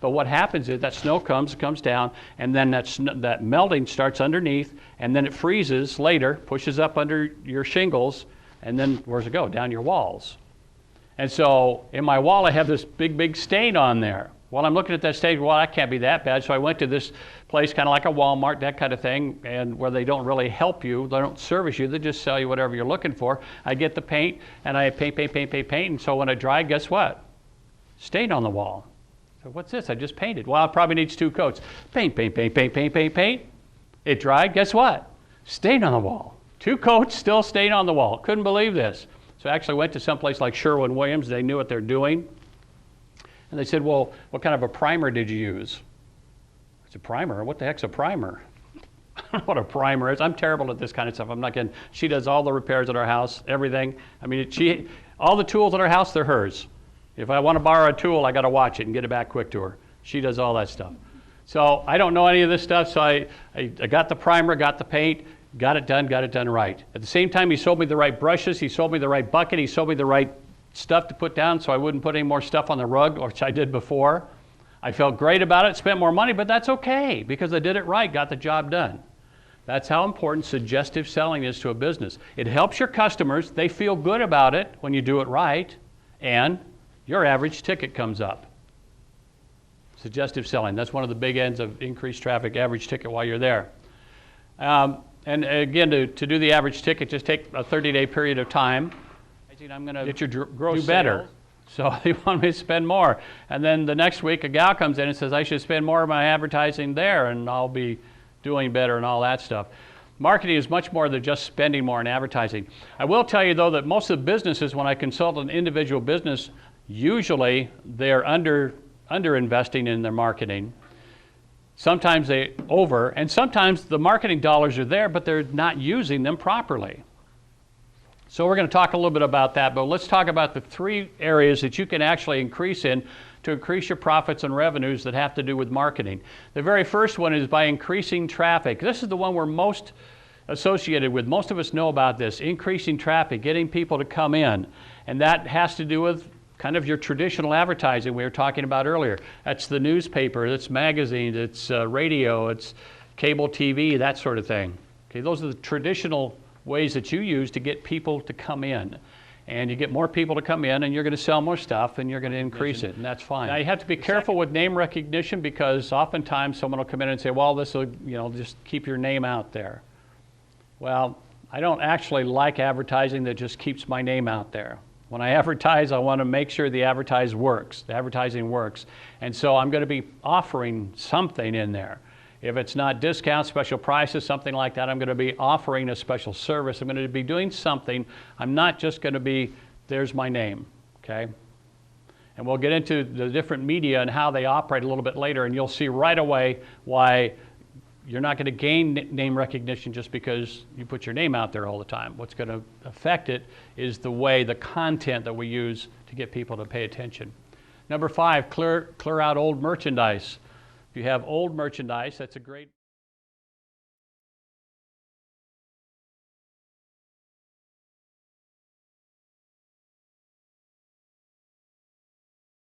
But what happens is that snow comes down, and then that melting starts underneath, and then it freezes later, pushes up under your shingles, and then where's it go? Down your walls. And so in my wall, I have this big stain on there. Well, I'm looking at that stain, well, that can't be that bad. So I went to this place, kind of like a Walmart, that kind of thing, and where they don't really help you, they don't service you, they just sell you whatever you're looking for. I get the paint, and I paint, and so when it dried, guess what? Stain on the wall. So what's this? I just painted. Well, it probably needs 2 coats. Paint. It dried, guess what? Stain on the wall. 2 coats, still stain on the wall. Couldn't believe this. So I actually went to some place like Sherwin-Williams. They knew what they're doing. And they said, well, what kind of a primer did you use? I said, primer? What the heck's a primer? I don't know what a primer is. I'm terrible at this kind of stuff. I'm not kidding. She does all the repairs at our house, everything. I mean, all the tools at our house, they're hers. If I want to borrow a tool, I got to watch it and get it back quick to her. She does all that stuff. So I don't know any of this stuff, so I got the primer, got the paint, got it done right. At the same time, he sold me the right brushes, he sold me the right bucket, he sold me the right stuff to put down so I wouldn't put any more stuff on the rug, which I did before. I felt great about it, spent more money, but that's okay because I did it right, got the job done. That's how important suggestive selling is to a business. It helps your customers, they feel good about it when you do it right, and your average ticket comes up. Suggestive selling, that's one of the big ends of increased traffic, average ticket while you're there. And again, to do the average ticket, just take a 30-day period of time. I'm going to get your gross do better. So they want me to spend more. And then the next week, a gal comes in and says, I should spend more of my advertising there, and I'll be doing better and all that stuff. Marketing is much more than just spending more on advertising. I will tell you, though, that most of the businesses, when I consult an individual business, usually they're under investing in their marketing. Sometimes they and sometimes the marketing dollars are there, but they're not using them properly. So we're going to talk a little bit about that, but let's talk about the 3 areas that you can actually increase in to increase your profits and revenues that have to do with marketing. The very first one is by increasing traffic. This is the one we're most associated with. Most of us know about this, increasing traffic, getting people to come in. And that has to do with kind of your traditional advertising we were talking about earlier. That's the newspaper, it's magazines, it's radio, it's cable TV, that sort of thing. Okay, those are the traditional ways that you use to get people to come in. And you get more people to come in and you're going to sell more stuff and you're going to increase it, and that's fine. Now you have to be careful with name recognition because oftentimes someone will come in and say, well, this will, just keep your name out there. Well, I don't actually like advertising that just keeps my name out there. When I advertise, I want to make sure the advertising works. And so I'm going to be offering something in there. If it's not discounts, special prices, something like that, I'm going to be offering a special service. I'm going to be doing something. I'm not just going to be, there's my name, okay? And we'll get into the different media and how they operate a little bit later, and you'll see right away why you're not going to gain name recognition just because you put your name out there all the time. What's going to affect it is the content that we use to get people to pay attention. Number 5, clear out old merchandise. If you have old merchandise, that's a great